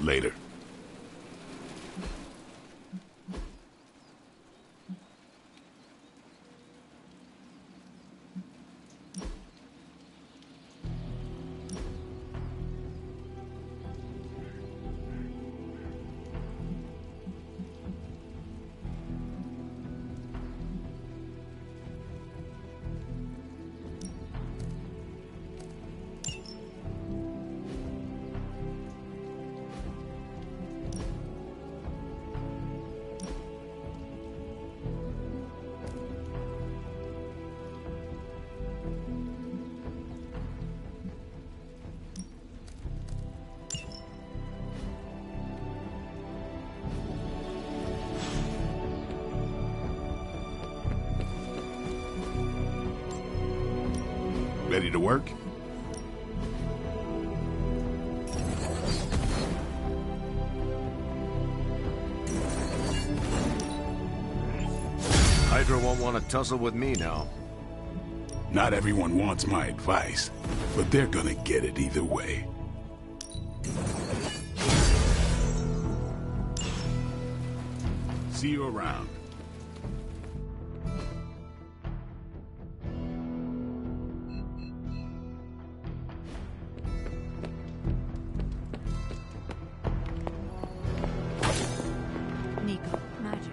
Later. Ready to work? Hydra won't want to tussle with me now. Not everyone wants my advice, but they're gonna get it either way. See you around. Nico, magic.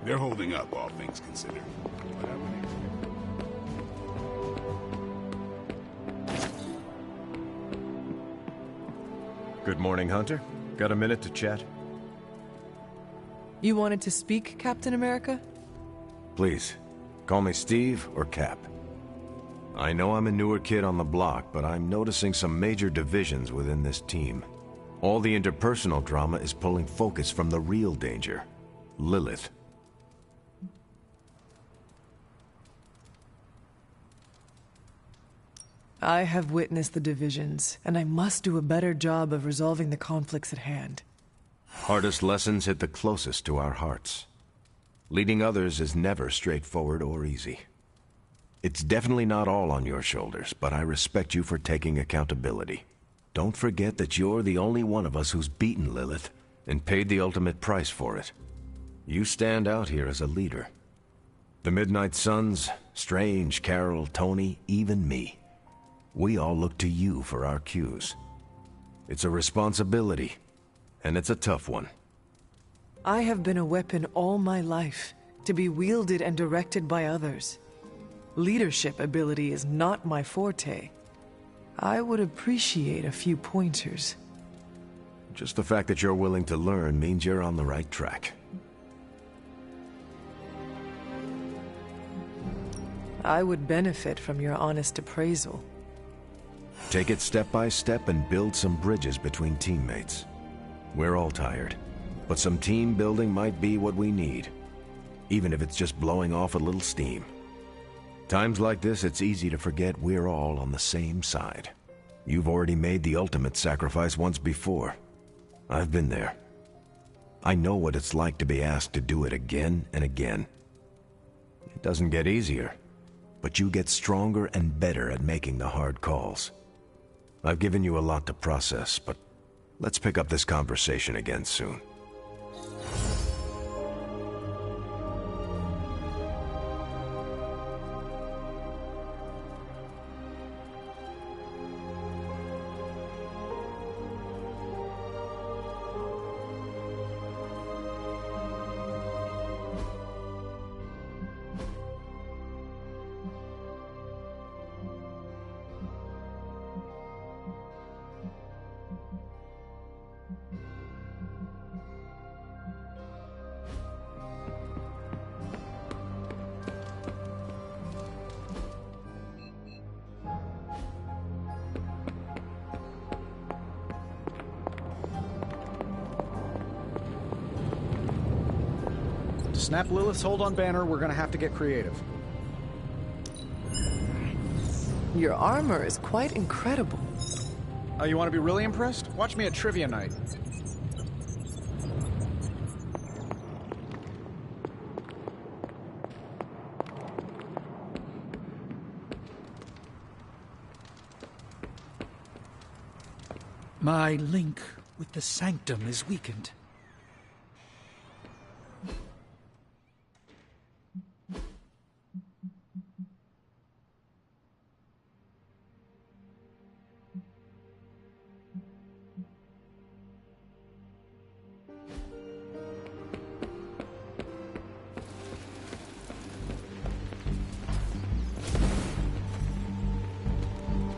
They're holding up, all things considered. But I wouldn't Good morning, Hunter. Got a minute to chat? You wanted to speak, Captain America? Please, call me Steve or Cap. I know I'm a newer kid on the block, but I'm noticing some major divisions within this team. All the interpersonal drama is pulling focus from the real danger, Lilith. I have witnessed the divisions, and I must do a better job of resolving the conflicts at hand. Hardest lessons hit the closest to our hearts. Leading others is never straightforward or easy. It's definitely not all on your shoulders, but I respect you for taking accountability. Don't forget that you're the only one of us who's beaten Lilith and paid the ultimate price for it. You stand out here as a leader. The Midnight Suns, Strange, Carol, Tony, even me. We all look to you for our cues. It's a responsibility, and it's a tough one. I have been a weapon all my life, to be wielded and directed by others. Leadership ability is not my forte. I would appreciate a few pointers. Just the fact that you're willing to learn means you're on the right track. I would benefit from your honest appraisal. Take it step by step and build some bridges between teammates. We're all tired, but some team building might be what we need, even if it's just blowing off a little steam. Times like this, it's easy to forget we're all on the same side. You've already made the ultimate sacrifice once before. I've been there. I know what it's like to be asked to do it again and again. It doesn't get easier, but you get stronger and better at making the hard calls. I've given you a lot to process, but let's pick up this conversation again soon. To snap Lilith's hold on Banner, we're gonna have to get creative. Your armor is quite incredible. Oh, you want to be really impressed? Watch me at trivia night. My link with the Sanctum is weakened.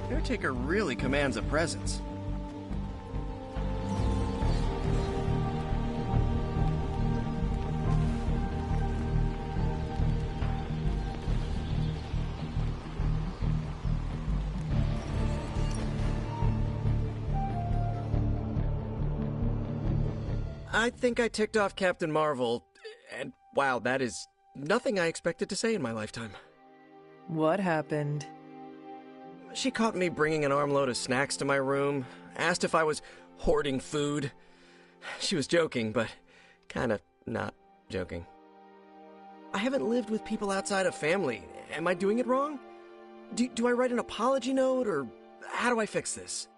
Caretaker really commands a presence. I think I ticked off Captain Marvel, and wow, that is nothing I expected to say in my lifetime. What happened? She caught me bringing an armload of snacks to my room, asked if I was hoarding food. She was joking, but kinda not joking. I haven't lived with people outside of family. Am I doing it wrong? Do I write an apology note, or how do I fix this?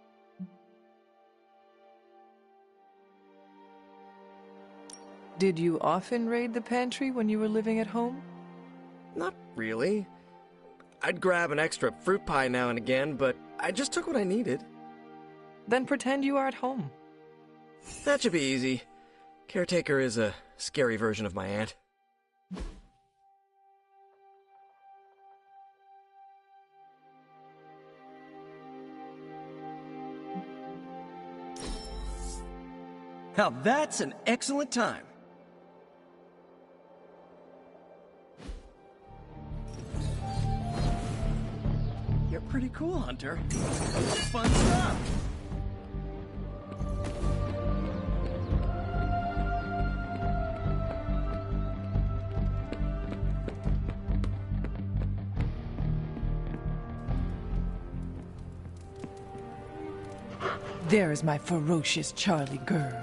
Did you often raid the pantry when you were living at home? Not really. I'd grab an extra fruit pie now and again, but I just took what I needed. Then pretend you are at home. That should be easy. Caretaker is a scary version of my aunt. Now that's an excellent time. You're pretty cool, Hunter. Fun stuff! There is my ferocious Charlie girl.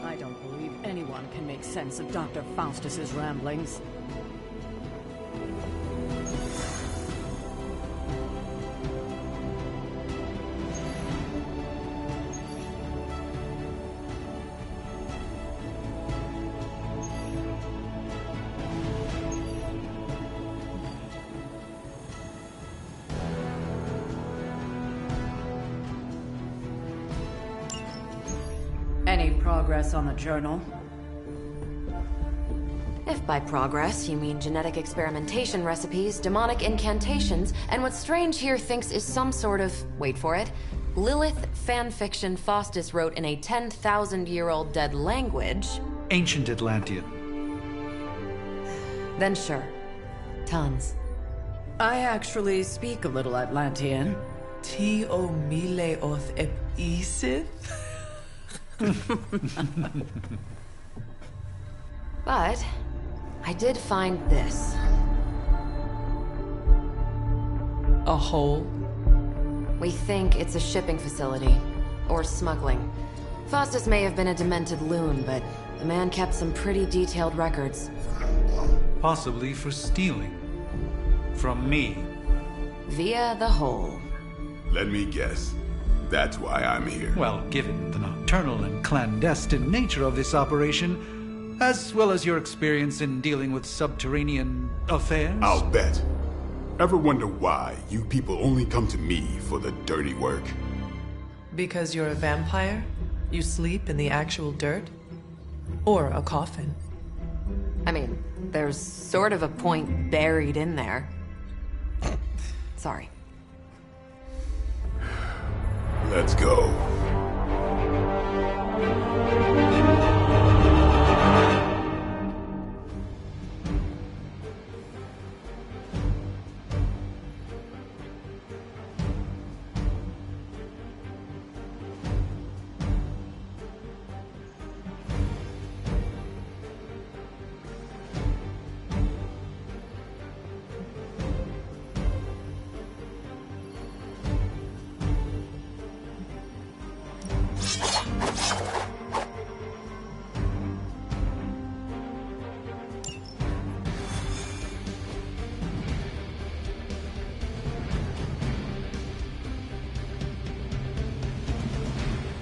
I don't believe anyone can make sense of Dr. Faustus's ramblings. Any progress on the journal? If by progress you mean genetic experimentation recipes, demonic incantations, and what Strange here thinks is some sort of, wait for it, Lilith fanfiction Faustus wrote in a 10,000-year-old dead language... Ancient Atlantean. Then sure. Tons. I actually speak a little Atlantean. Ti o mile oth ep isith? But I did find this. A hole? We think it's a shipping facility. Or smuggling. Faustus may have been a demented loon, but the man kept some pretty detailed records. Possibly for stealing. From me. Via the hole. Let me guess. That's why I'm here. Well, given the nocturnal and clandestine nature of this operation, as well as your experience in dealing with subterranean affairs... I'll bet. Ever wonder why you people only come to me for the dirty work? Because you're a vampire? You sleep in the actual dirt? Or a coffin? I mean, there's sort of a point buried in there. Sorry. Let's go.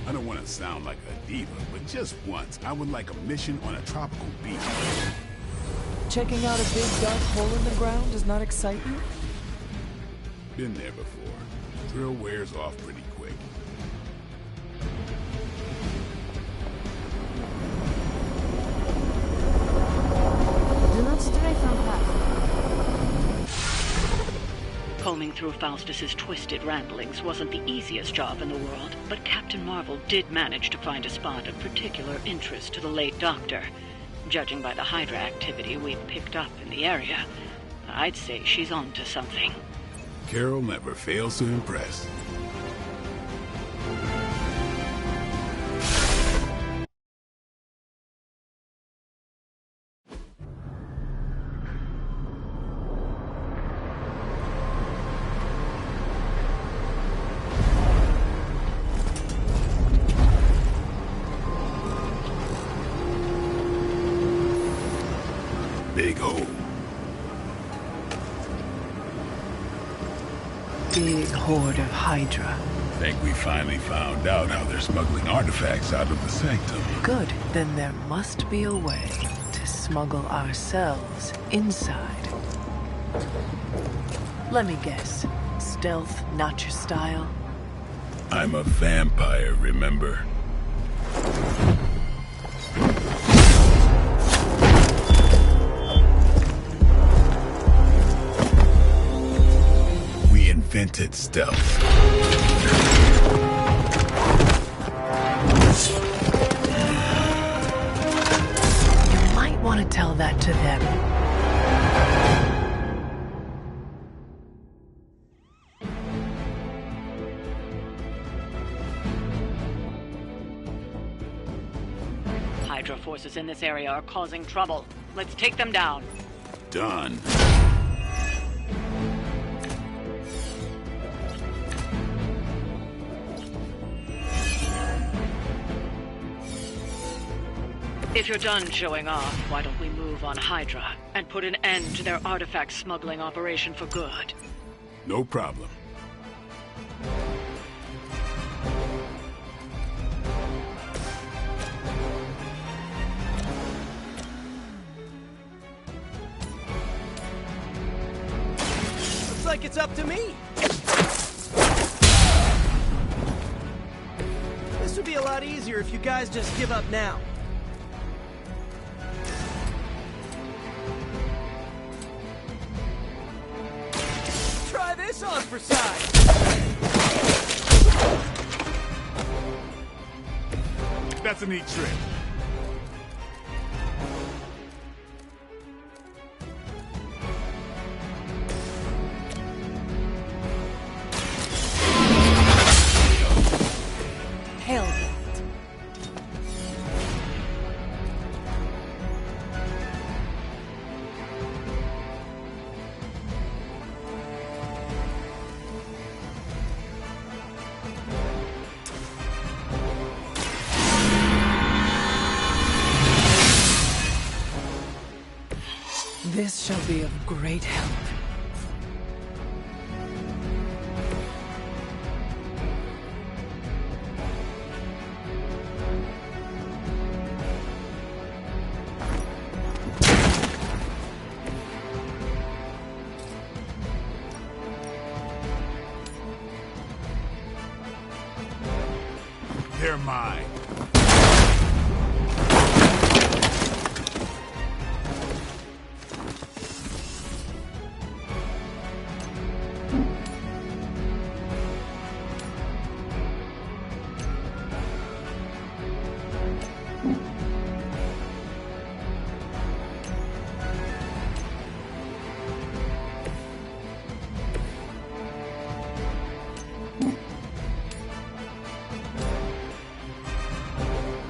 I don't want to sound like a diva, but just once, I would like a mission on a tropical beach. Checking out a big dark hole in the ground does not excite you? Been there before. Thrill wears off pretty quick. Do not stray from path. Combing through Faustus's twisted ramblings wasn't the easiest job in the world, but Captain Marvel did manage to find a spot of particular interest to the late Doctor. Judging by the Hydra activity we've picked up in the area, I'd say she's on to something. Carol never fails to impress. Big hole. Big horde of Hydra. Think we finally found out how they're smuggling artifacts out of the Sanctum. Good. Then there must be a way to smuggle ourselves inside. Let me guess. Stealth, not your style? I'm a vampire, remember? We invented stealth. You might want to tell that to them. Hydra forces in this area are causing trouble. Let's take them down. Done. If you're done showing off, why don't we move on Hydra and put an end to their artifact smuggling operation for good? No problem. Looks like it's up to me. This would be a lot lot easier if you guys just give up now. Try this on for size. That's a neat trick. Hellbolt. This shall be of great help. They're mine.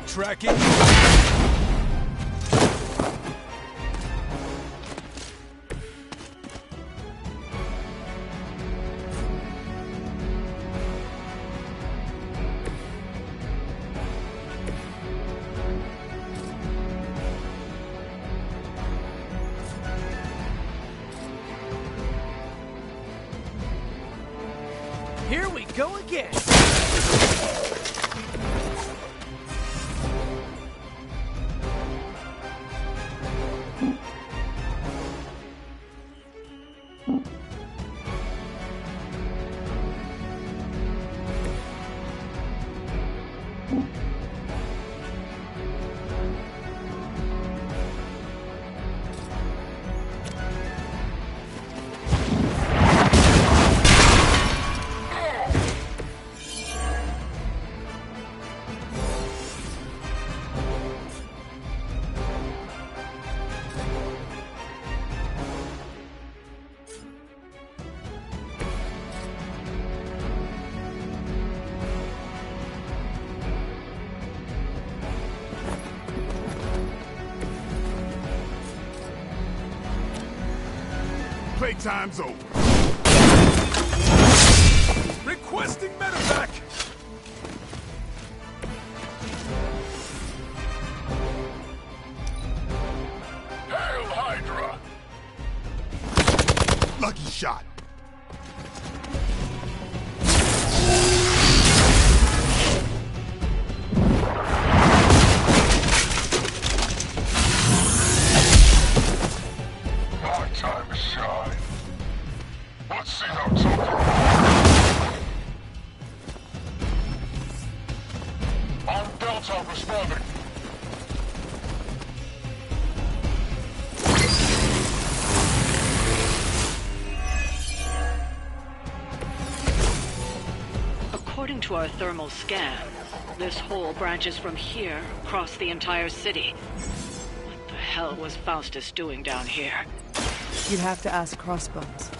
Tracking. Here we go again. Playtime's over. Requesting medevac! Hail Hydra! Lucky shot. Our time to shine. Let's see how tough you are. On Delta responding. According to our thermal scan, this hole branches from here across the entire city. What the hell was Faustus doing down here? You'd have to ask Crossbones.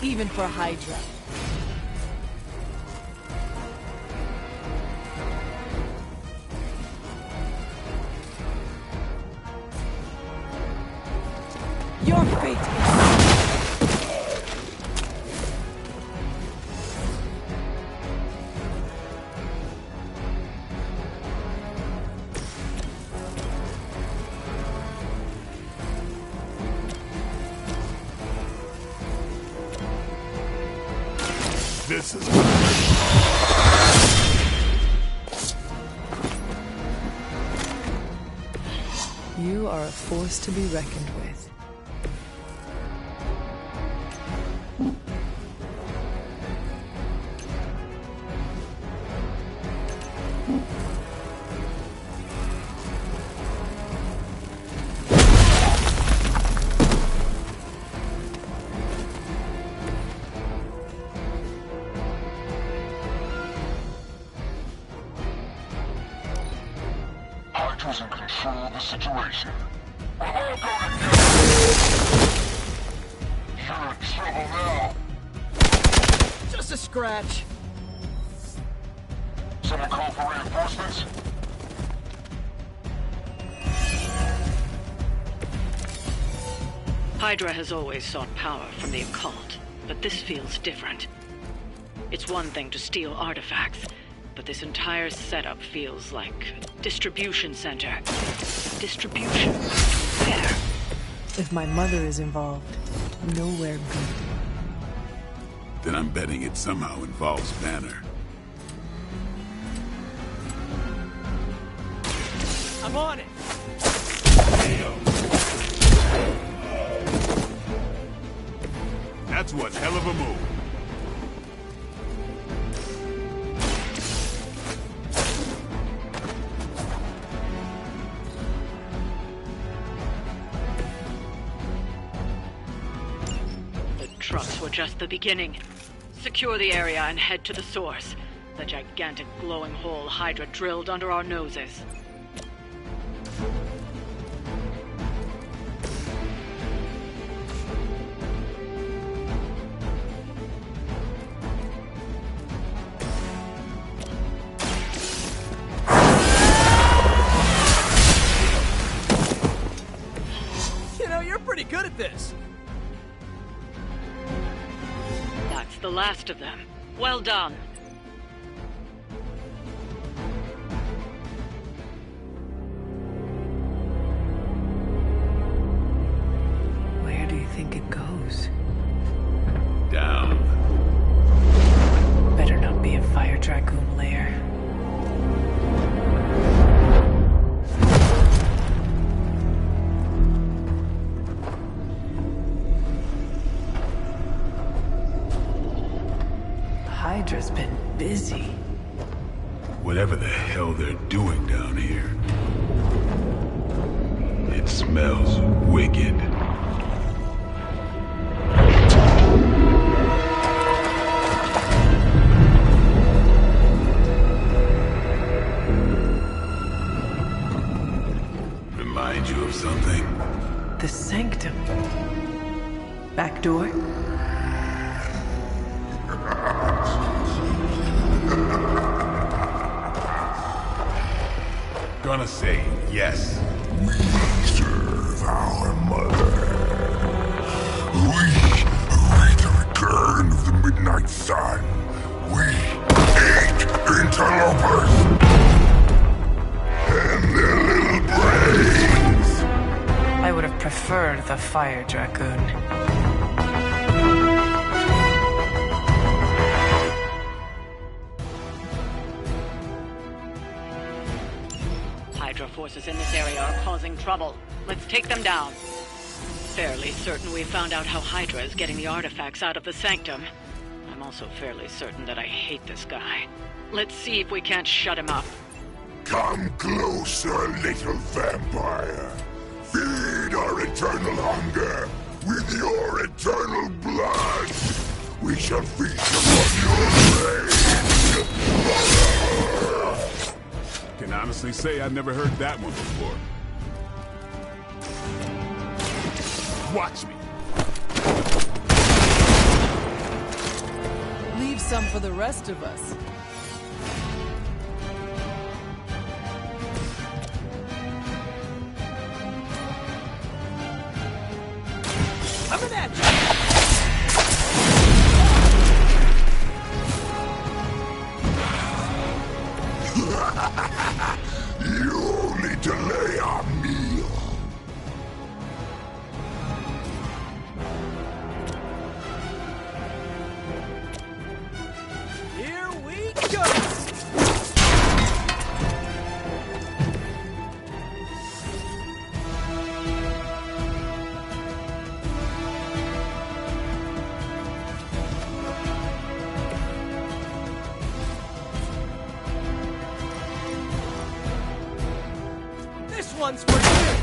Even for Hydra. Your fate is... This is You are a force to be reckoned with. Hydra's in control of the situation. We're all going You're in trouble now. Just a scratch. Someone call for reinforcements? Hydra has always sought power from the occult, but this feels different. It's one thing to steal artifacts, but this entire setup feels like a distribution center. Distribution? Where? If my mother is involved, nowhere good. Then I'm betting it somehow involves Banner. I'm on it. That's one hell of a move. The trucks were just the beginning. Secure the area and head to the source. The gigantic glowing hole Hydra drilled under our noses. You know, you're pretty good at this. That's the last of them. Well done. Where do you think it goes? Down. Better not be a fire dragoon lair. Hydra's been busy. Whatever the hell they're doing down here. It smells wicked. Remind you of something? The sanctum. Back door? Gonna say yes. We serve our mother. We await the return of the Midnight Sun. We hate interlopers and their little brains. I would have preferred the fire dragoon. Hydra forces in this area are causing trouble. Let's take them down. Fairly certain we found out how Hydra is getting the artifacts out of the Sanctum. I'm also fairly certain that I hate this guy. Let's see if we can't shut him up. Come closer, little vampire. Feed our eternal hunger with your eternal blood. We shall feast upon your rage. Can honestly say I've never heard that one before. Watch me. Leave some for the rest of us. Coming at You only delay our meal. once we're here.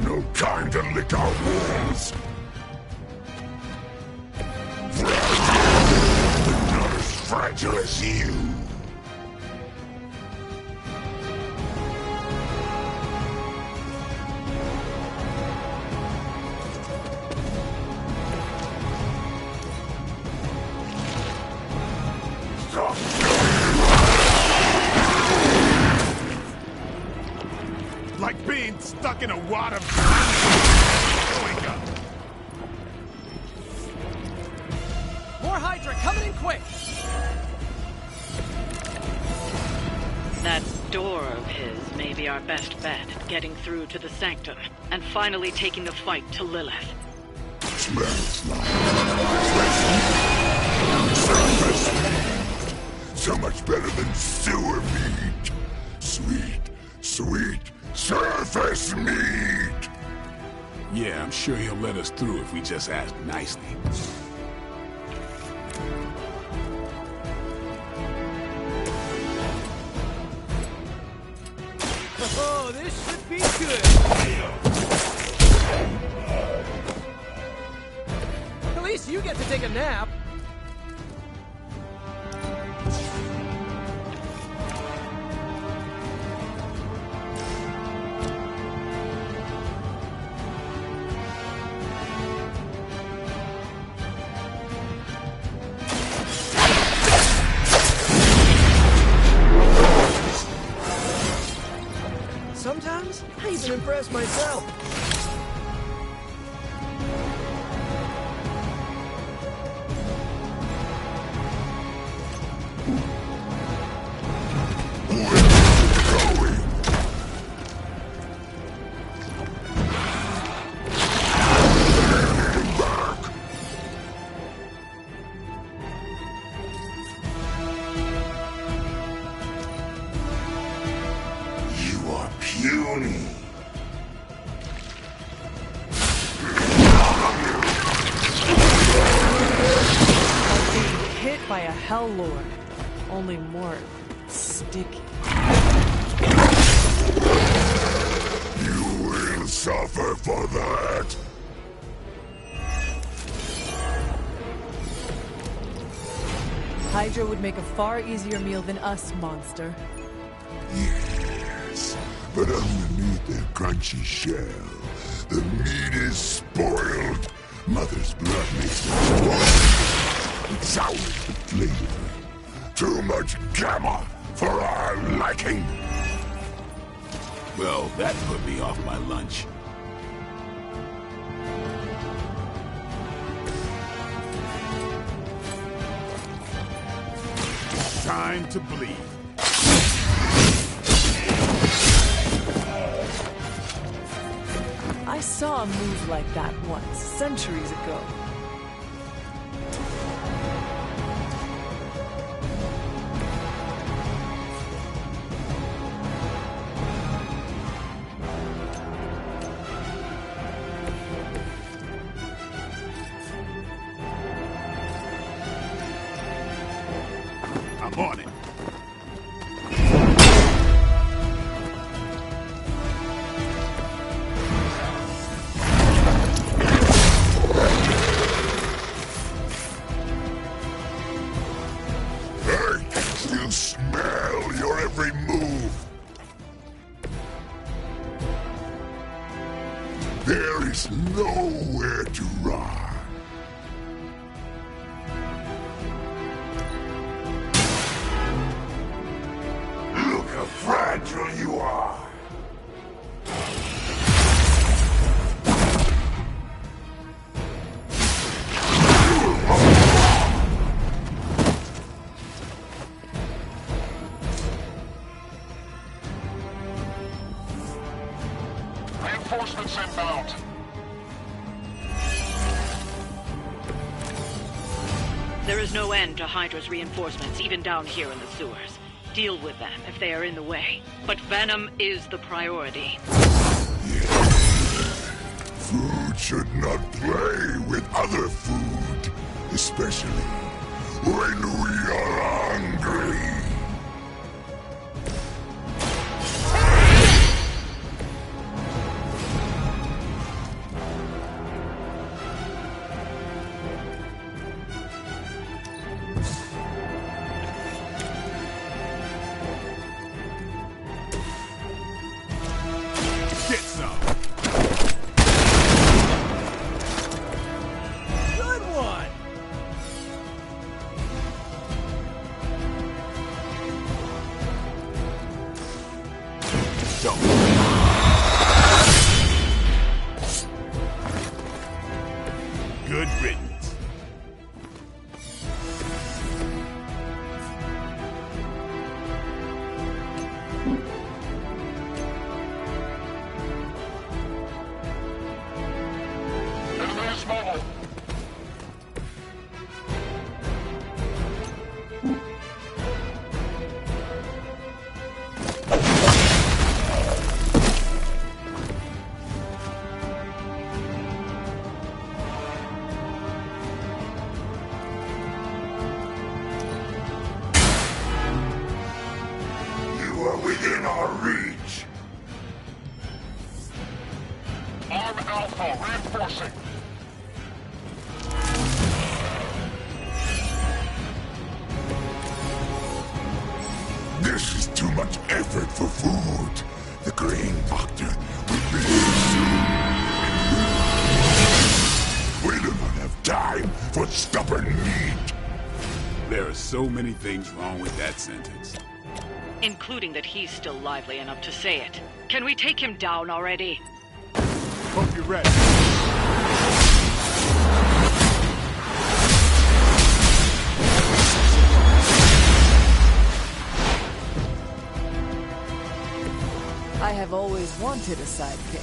No time to lick our wounds. Fragile, but not as fragile as you. Like being stuck in a wad of... Going up. More Hydra coming in quick. That door of his may be our best bet at getting through to the Sanctum and finally taking the fight to Lilith. Smells like surface meat. So much better than sewer meat. Sweet, sweet surface meat. Yeah, I'm sure he'll let us through if we just ask nicely. Oh, this should be good. At least you get to take a nap. Sometimes I even impress myself. Puny. Being hit by a Hell Lord, only more sticky. You will suffer for that. Hydra would make a far easier meal than us, monster. Yes, but underneath their crunchy shell, the meat is spoiled. Mother's blood makes it spoiled. It's sour with flavor. Too much gamma for our liking. Well, that put me off my lunch. Time to bleed. I saw a move like that once, centuries ago. I'm on it. I can still smell your every move. There is nowhere to run. Look how fragile you are. There is no end to Hydra's reinforcements, even down here in the sewers. Deal with them if they are in the way. But Venom is the priority. Food should not play with other food, especially when we are hungry. Get some. Good one! Don't. Good riddance. You are within our reach. Arm Alpha reinforcing. This is too much effort for food. The Green Doctor will be here soon. We do not have time for stubborn meat. There are so many things wrong with that sentence. Including that he's still lively enough to say it. Can we take him down already? Hope you're ready. I have always wanted a sidekick.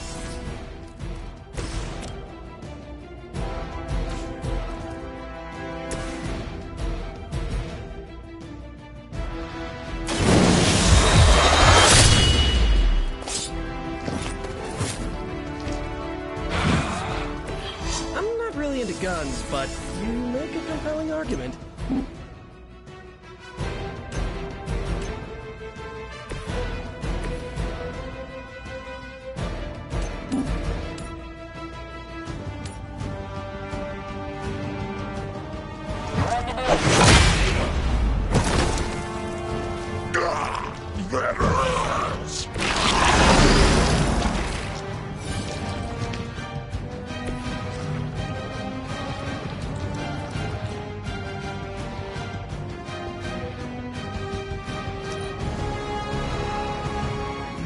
I'm not really into guns, but you make a compelling argument. That hurts.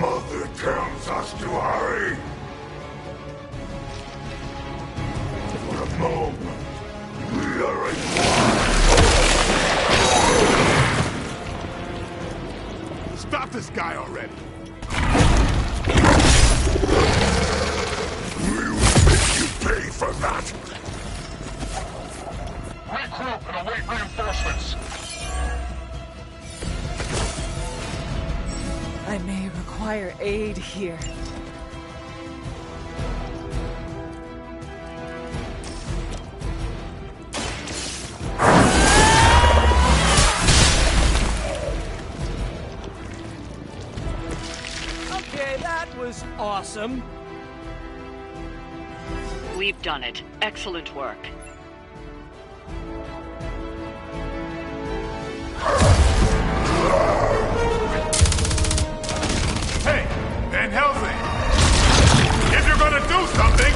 Mother tells us to hurry. For a moment, we are at Stop this guy already. We will make you pay for that. Regroup and await reinforcements. I may require aid here. Okay, that was awesome. We've done it. Excellent work. Hey, Van Helsing! If you're gonna do something,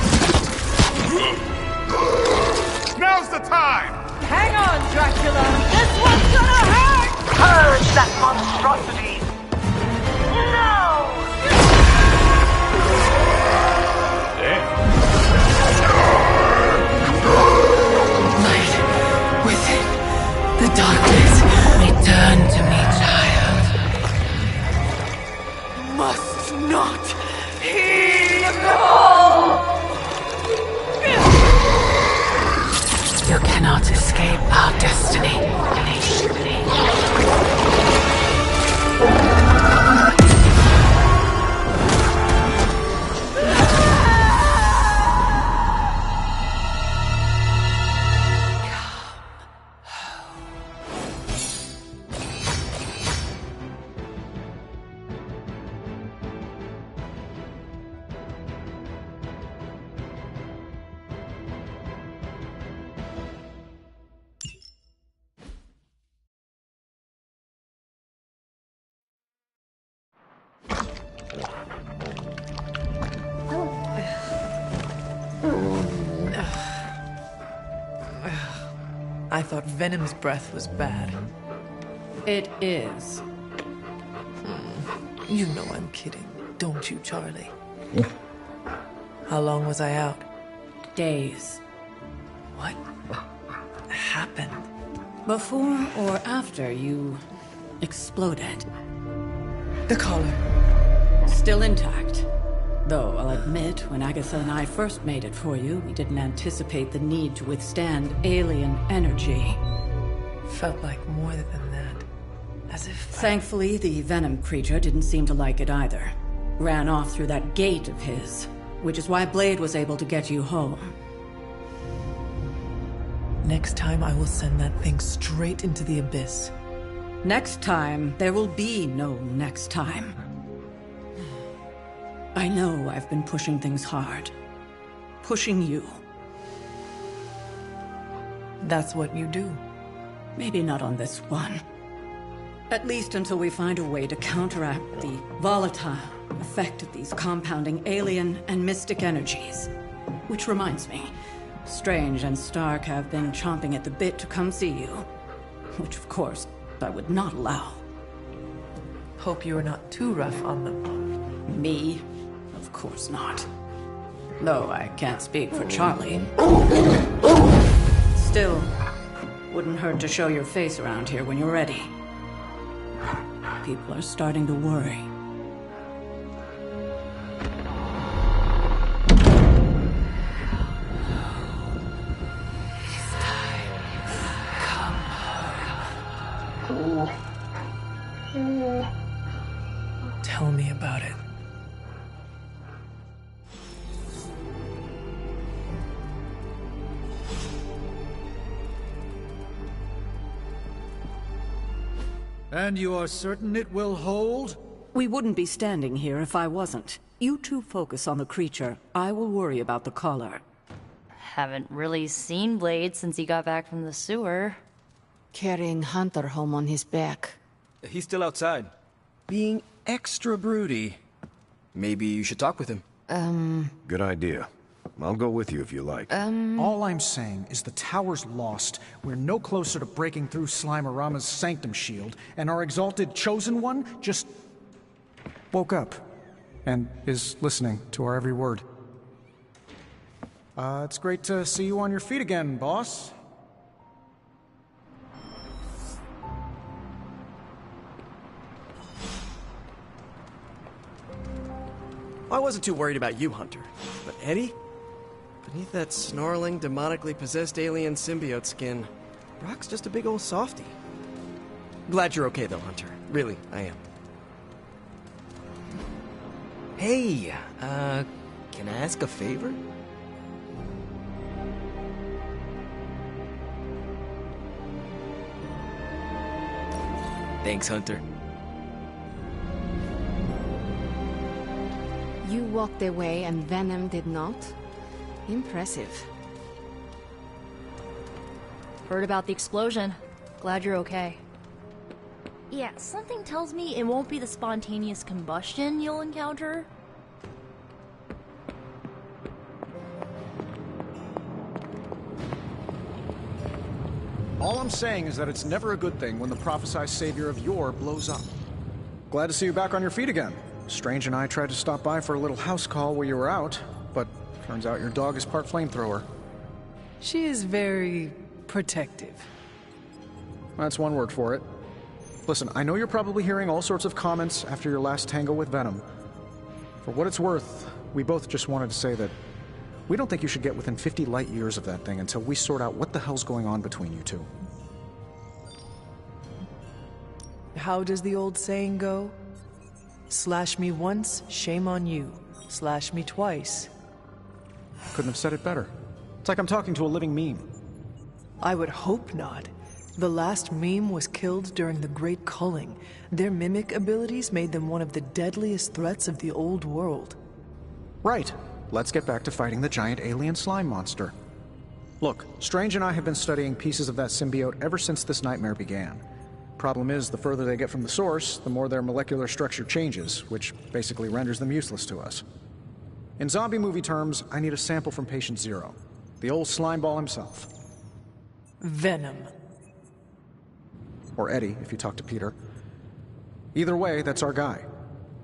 now's the time! Hang on, Dracula! This one's gonna hurt! Purge that monstrosity! No! Light within the darkness, return to me, child. Must not heed the call! You can cannot escape our destiny. I thought Venom's breath was bad. It is. You know I'm kidding, don't you, Charlie? How long was I out? Days. What happened? Before or after you exploded? The collar. Still intact. Though, I'll admit, when Agatha and I first made it for you, we didn't anticipate the need to withstand alien energy. Felt like more than that. As if... Thankfully, the Venom creature didn't seem to like it either. Ran off through that gate of his, which is why Blade was able to get you home. Next time, I will send that thing straight into the abyss. Next time, there will be no next time. I know I've been pushing things hard. Pushing you. That's what you do. Maybe not on this one. At least until we find a way to counteract the volatile effect of these compounding alien and mystic energies. Which reminds me, Strange and Stark have been chomping at the bit to come see you. Which, of course, I would not allow. Hope you are not too rough on them. Me? Of course not. Though I can't speak for Charlie. Still, wouldn't hurt to show your face around here when you're ready. People are starting to worry. Tell me about it. And you are certain it will hold? We wouldn't be standing here if I wasn't. You two focus on the creature. I will worry about the collar. Haven't really seen Blade since he got back from the sewer. Carrying Hunter home on his back. He's still outside. Being extra broody. Maybe you should talk with him. Good idea. I'll go with you if you like. All I'm saying is the tower's lost. We're no closer to breaking through Slimerama's sanctum shield, and our exalted chosen one just woke up and is listening to our every word. It's great to see you on your feet again, boss. I wasn't too worried about you, Hunter. But Eddie? Beneath that snarling, demonically possessed alien symbiote skin, Brock's just a big old softy. Glad you're okay, though, Hunter. Really, I am. Hey, can I ask a favor? Thanks, Hunter. You walked away and Venom did not? Impressive. Heard about the explosion. Glad you're okay. Yeah, something tells me it won't be the spontaneous combustion you'll encounter. All I'm saying is that it's never a good thing when the prophesied savior of yore blows up. Glad to see you back on your feet again. Strange and I tried to stop by for a little house call while you were out, but turns out your dog is part flamethrower. She is very protective. That's one word for it. Listen, I know you're probably hearing all sorts of comments after your last tango with Venom. For what it's worth, we both just wanted to say that We don't think you should get within 50 light years of that thing until we sort out what the hell's going on between you two. How does the old saying go? Slash me once, shame on you. Slash me twice. Couldn't have said it better. It's like I'm talking to a living meme. I would hope not. The last meme was killed during the Great Culling. Their mimic abilities made them one of the deadliest threats of the old world. Right. Let's get back to fighting the giant alien slime monster. Look, Strange and I have been studying pieces of that symbiote ever since this nightmare began. Problem is, the further they get from the source, the more their molecular structure changes, which basically renders them useless to us. In zombie movie terms, I need a sample from Patient Zero. The old slime ball himself. Venom. Or Eddie, if you talk to Peter. Either way, that's our guy.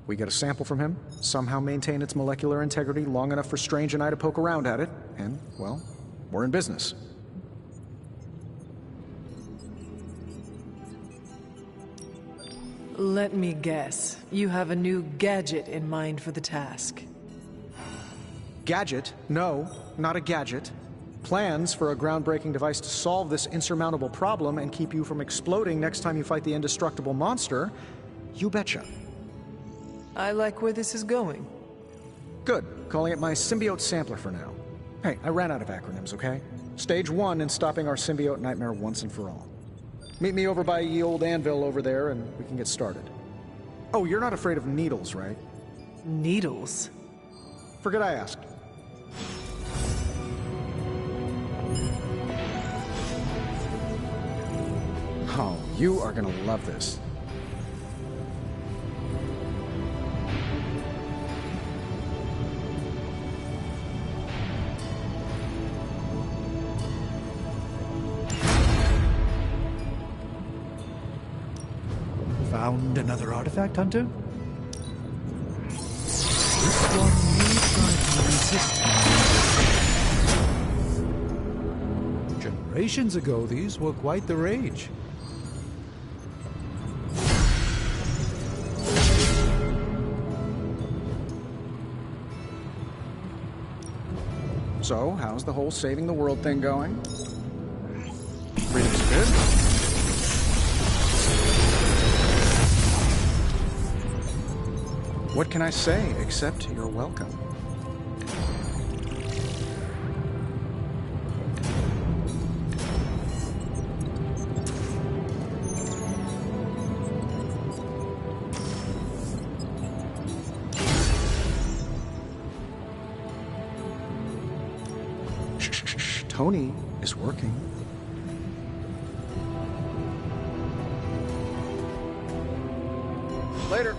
We get a sample from him, somehow maintain its molecular integrity long enough for Strange and I to poke around at it, and, well, we're in business. Let me guess. You have a new gadget in mind for the task. Gadget? No, not a gadget. Plans for a groundbreaking device to solve this insurmountable problem and keep you from exploding next time you fight the indestructible monster? You betcha. I like where this is going. Good. Calling it my symbiote sampler for now. Hey, I ran out of acronyms, okay? Stage 1 in stopping our symbiote nightmare once and for all. Meet me over by ye old anvil over there and we can get started. Oh, you're not afraid of needles, right? Needles? Forget I asked. Oh, you are gonna love this. Found another artifact, Hunter? This one may try to resist. Generations ago, these were quite the rage. So, how's the whole saving the world thing going? Freedom's good? What can I say except you're welcome? Tony is working. Later.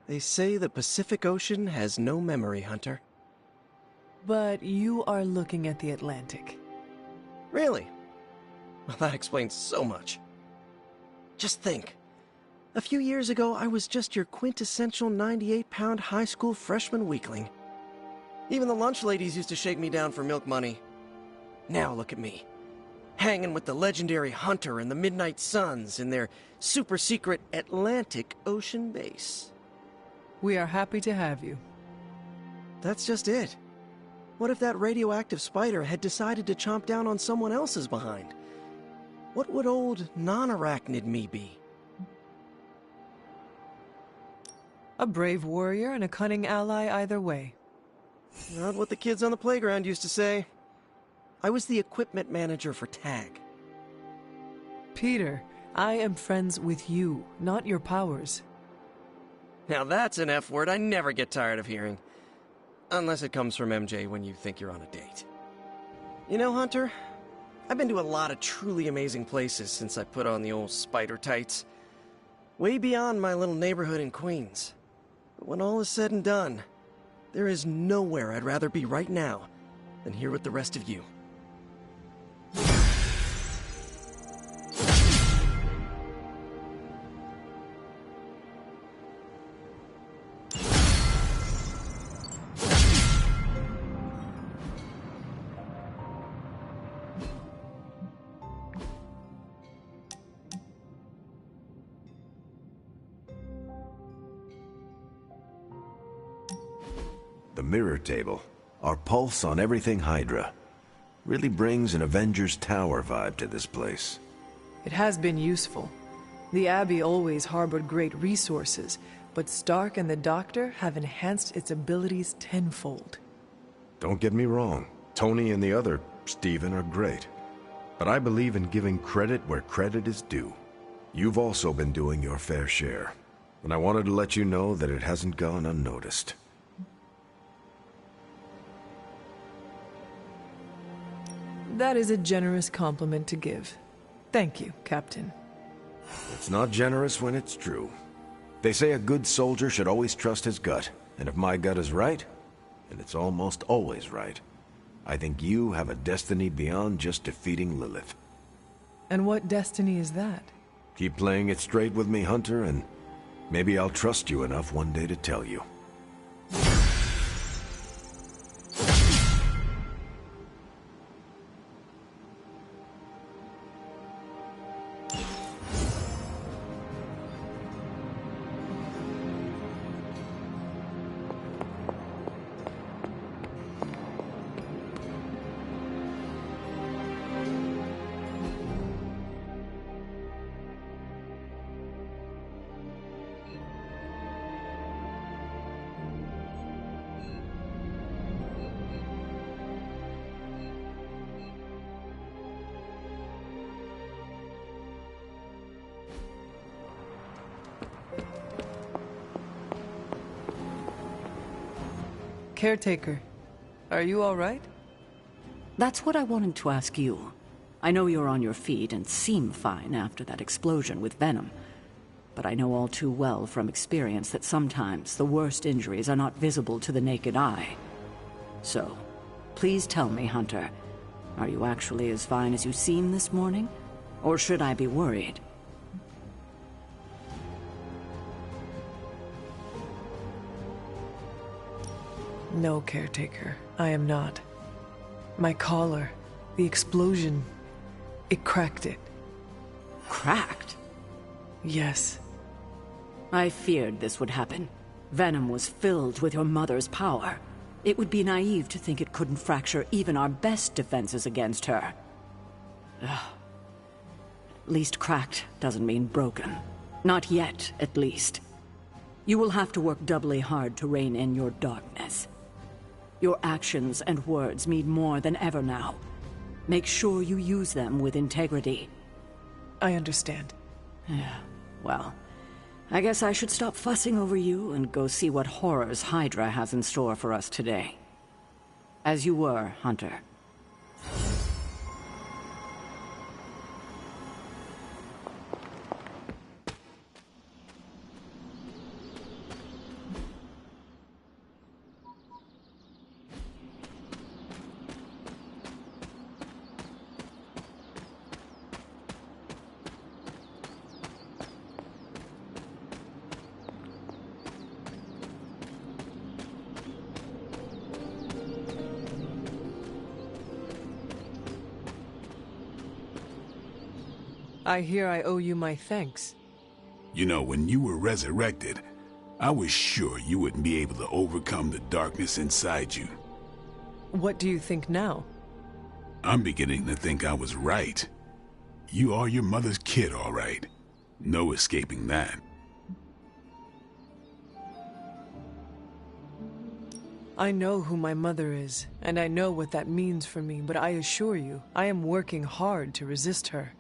They say the Pacific Ocean has no memory, Hunter. But you are looking at the Atlantic. Really? Well, that explains so much. Just think. A few years ago, I was just your quintessential 98-pound high school freshman weakling. Even the lunch ladies used to shake me down for milk money. Now look at me. Hanging with the legendary Hunter and the Midnight Suns in their super-secret Atlantic Ocean base. We are happy to have you. That's just it. What if that radioactive spider had decided to chomp down on someone else's behind? What would old non-arachnid me be? A brave warrior and a cunning ally either way. Not what the kids on the playground used to say. I was the equipment manager for TAG. Peter, I am friends with you, not your powers. Now that's an F word I never get tired of hearing. Unless it comes from MJ when you think you're on a date. You know, Hunter, I've been to a lot of truly amazing places since I put on the old spider tights. Way beyond my little neighborhood in Queens. But when all is said and done, there is nowhere I'd rather be right now than here with the rest of you. The mirror table, our pulse on everything Hydra, really brings an Avengers Tower vibe to this place. It has been useful. The Abbey always harbored great resources, but Stark and the Doctor have enhanced its abilities tenfold. Don't get me wrong, Tony and the other Stephen are great. But I believe in giving credit where credit is due. You've also been doing your fair share, and I wanted to let you know that it hasn't gone unnoticed. That is a generous compliment to give. Thank you, Captain. It's not generous when it's true. They say a good soldier should always trust his gut, and if my gut is right, and it's almost always right, I think you have a destiny beyond just defeating Lilith. And what destiny is that? Keep playing it straight with me, Hunter, and maybe I'll trust you enough one day to tell you. Caretaker, are you all right? That's what I wanted to ask you. I know you're on your feet and seem fine after that explosion with Venom. But I know all too well from experience that sometimes the worst injuries are not visible to the naked eye. So, please tell me, Hunter, are you actually as fine as you seem this morning? Or should I be worried? No, Caretaker, I am not. My collar, the explosion, it cracked it. Cracked? Yes. I feared this would happen. Venom was filled with your mother's power. It would be naive to think it couldn't fracture even our best defenses against her. At least cracked doesn't mean broken. Not yet, at least. You will have to work doubly hard to rein in your darkness. Your actions and words mean more than ever now. Make sure you use them with integrity. I understand. Yeah, well, I guess I should stop fussing over you and go see what horrors Hydra has in store for us today. As you were, Hunter. I hear I owe you my thanks. You know, when you were resurrected, I was sure you wouldn't be able to overcome the darkness inside you. What do you think now? I'm beginning to think I was right. You are your mother's kid, all right. No escaping that. I know who my mother is, and I know what that means for me, but I assure you, I am working hard to resist her.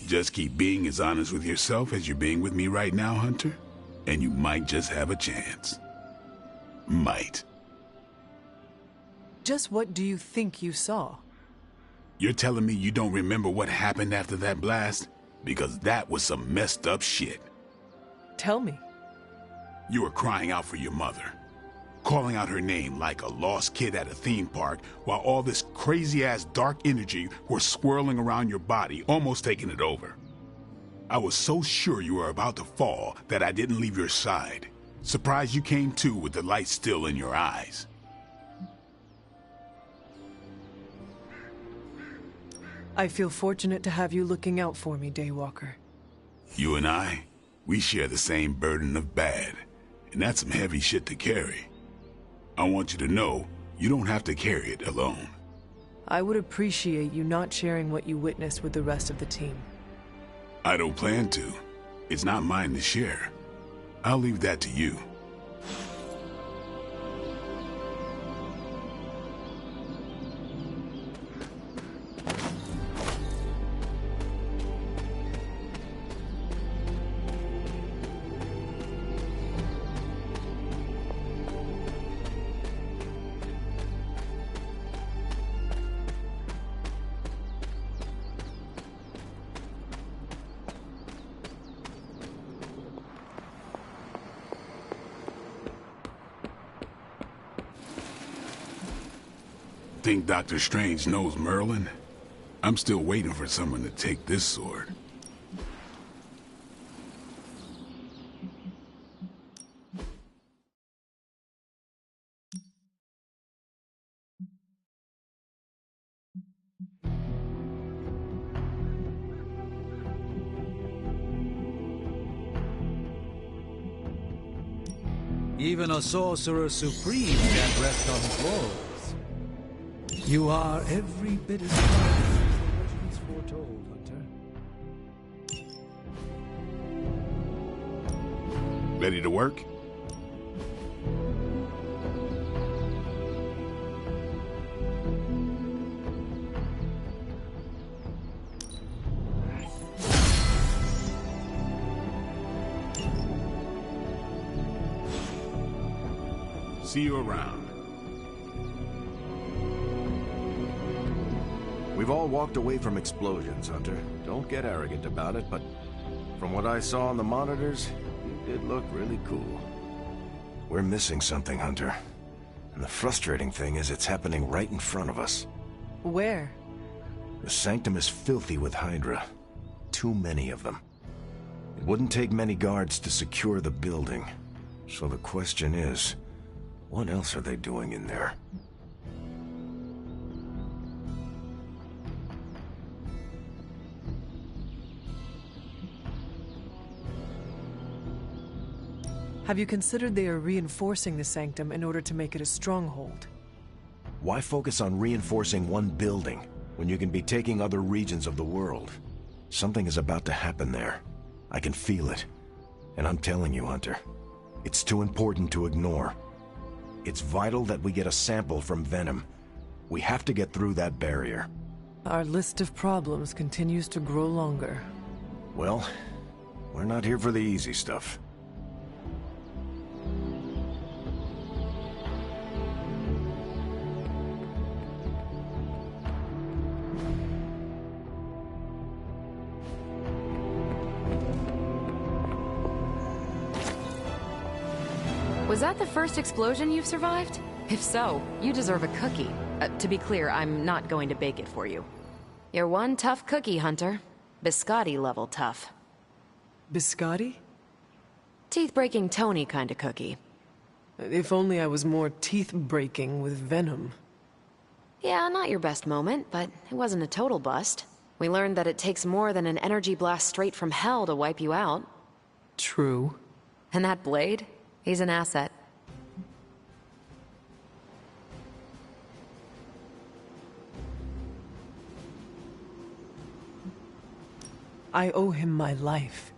Just keep being as honest with yourself as you're being with me right now, Hunter, and you might just have a chance. Might. Just what do you think you saw? You're telling me you don't remember what happened after that blast? Because that was some messed up shit. Tell me. You were crying out for your mother, calling out her name like a lost kid at a theme park, while all this crazy-ass dark energy was swirling around your body, almost taking it over. I was so sure you were about to fall that I didn't leave your side. Surprised you came to with the light still in your eyes. I feel fortunate to have you looking out for me, Daywalker. You and I, we share the same burden of bad, and that's some heavy shit to carry. I want you to know, you don't have to carry it alone. I would appreciate you not sharing what you witnessed with the rest of the team. I don't plan to. It's not mine to share. I'll leave that to you. Think Dr. Strange knows Merlin? I'm still waiting for someone to take this sword. Even a sorcerer supreme can't rest on his laurels. You are every bit as powerful as the legends foretold, Hunter. Ready to work? See you around. We've all walked away from explosions, Hunter. Don't get arrogant about it, but from what I saw on the monitors, you did look really cool. We're missing something, Hunter. And the frustrating thing is it's happening right in front of us. Where? The Sanctum is filthy with Hydra. Too many of them. It wouldn't take many guards to secure the building. So the question is, what else are they doing in there? Have you considered they are reinforcing the Sanctum in order to make it a stronghold? Why focus on reinforcing one building when you can be taking other regions of the world? Something is about to happen there. I can feel it. And I'm telling you, Hunter, it's too important to ignore. It's vital that we get a sample from Venom. We have to get through that barrier. Our list of problems continues to grow longer. Well, we're not here for the easy stuff. Was that the first explosion you've survived? If so, you deserve a cookie. To be clear, I'm not going to bake it for you. You're one tough cookie, Hunter. Biscotti level tough. Biscotti? Teeth-breaking Tony kind of cookie. If only I was more teeth-breaking with Venom. Yeah, not your best moment, but it wasn't a total bust. We learned that it takes more than an energy blast straight from hell to wipe you out. True. And that Blade? He's an asset. I owe him my life.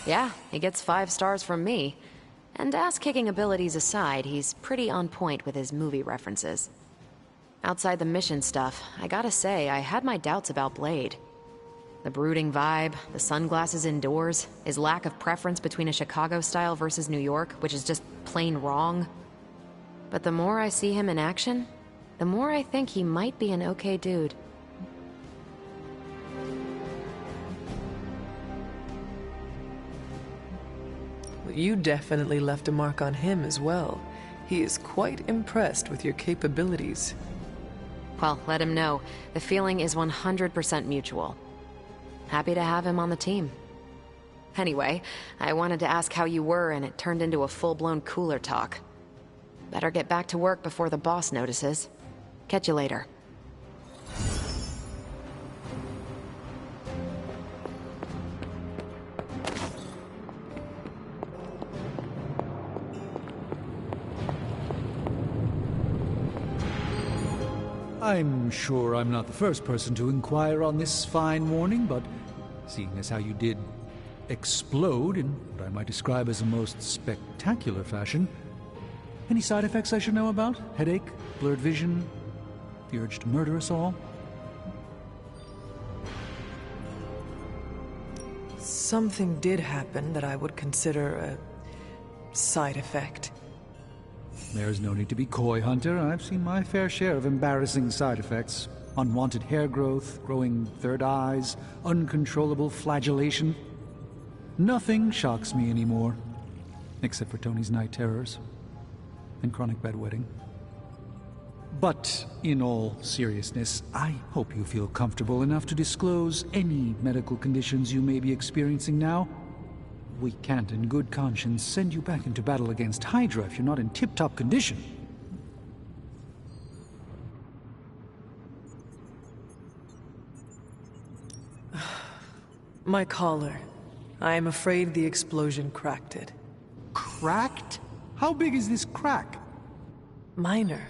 Yeah, he gets 5 stars from me. And ass-kicking abilities aside, he's pretty on point with his movie references. Outside the mission stuff, I gotta say, I had my doubts about Blade. The brooding vibe, the sunglasses indoors, his lack of preference between a Chicago style versus New York, which is just plain wrong. But the more I see him in action, the more I think he might be an okay dude. You definitely left a mark on him as well. He is quite impressed with your capabilities. Well, let him know. The feeling is 100% mutual. Happy to have him on the team. Anyway, I wanted to ask how you were, and it turned into a full-blown cooler talk. Better get back to work before the boss notices. Catch you later. I'm sure I'm not the first person to inquire on this fine morning, but seeing as how you did explode in what I might describe as a most spectacular fashion, any side effects I should know about? Headache? Blurred vision? The urge to murder us all? Something did happen that I would consider a side effect. There's no need to be coy, Hunter. I've seen my fair share of embarrassing side effects. Unwanted hair growth, growing third eyes, uncontrollable flagellation. Nothing shocks me anymore, except for Tony's night terrors and chronic bedwetting. But in all seriousness, I hope you feel comfortable enough to disclose any medical conditions you may be experiencing now. We can't in good conscience send you back into battle against Hydra if you're not in tip-top condition. My collar. I am afraid the explosion cracked it. Cracked? How big is this crack? Minor.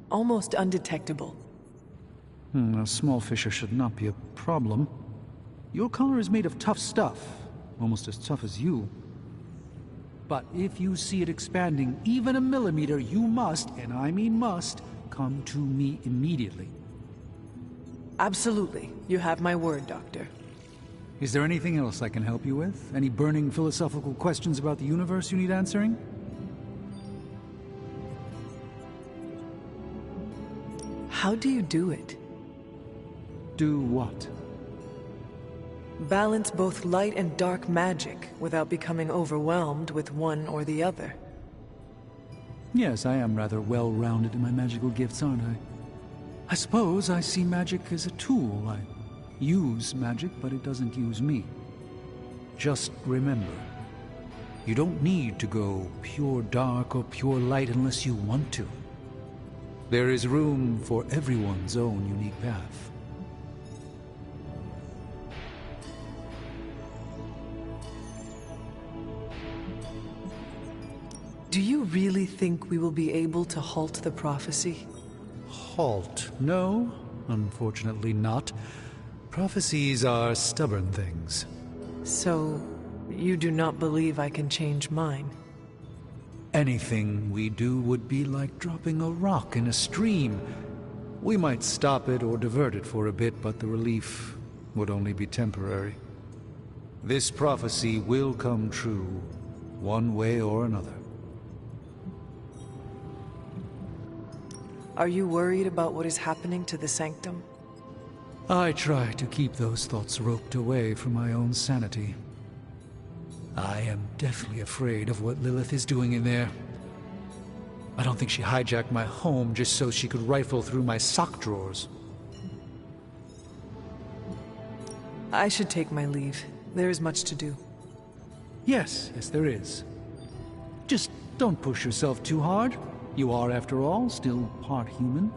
Almost undetectable. A small fissure should not be a problem. Your collar is made of tough stuff. Almost as tough as you. But if you see it expanding even a millimeter, you must, and I mean must, come to me immediately. Absolutely. You have my word, Doctor. Is there anything else I can help you with? Any burning philosophical questions about the universe you need answering? How do you do it? Do what? Balance both light and dark magic without becoming overwhelmed with one or the other. Yes, I am rather well-rounded in my magical gifts, aren't I? I suppose I see magic as a tool. I use magic, but it doesn't use me. Just remember, you don't need to go pure dark or pure light unless you want to. There is room for everyone's own unique path. Do you really think we will be able to halt the prophecy? Halt? No, unfortunately not. Prophecies are stubborn things. So, you do not believe I can change mine? Anything we do would be like dropping a rock in a stream. We might stop it or divert it for a bit, but the relief would only be temporary. This prophecy will come true, one way or another. Are you worried about what is happening to the Sanctum? I try to keep those thoughts roped away from my own sanity. I am deathly afraid of what Lilith is doing in there. I don't think she hijacked my home just so she could rifle through my sock drawers. I should take my leave. There is much to do. Yes, there is. Just don't push yourself too hard. You are, after all, still part human.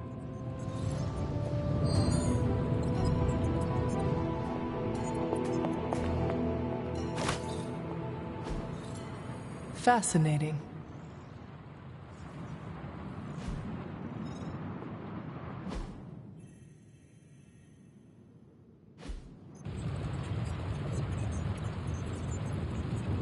Fascinating.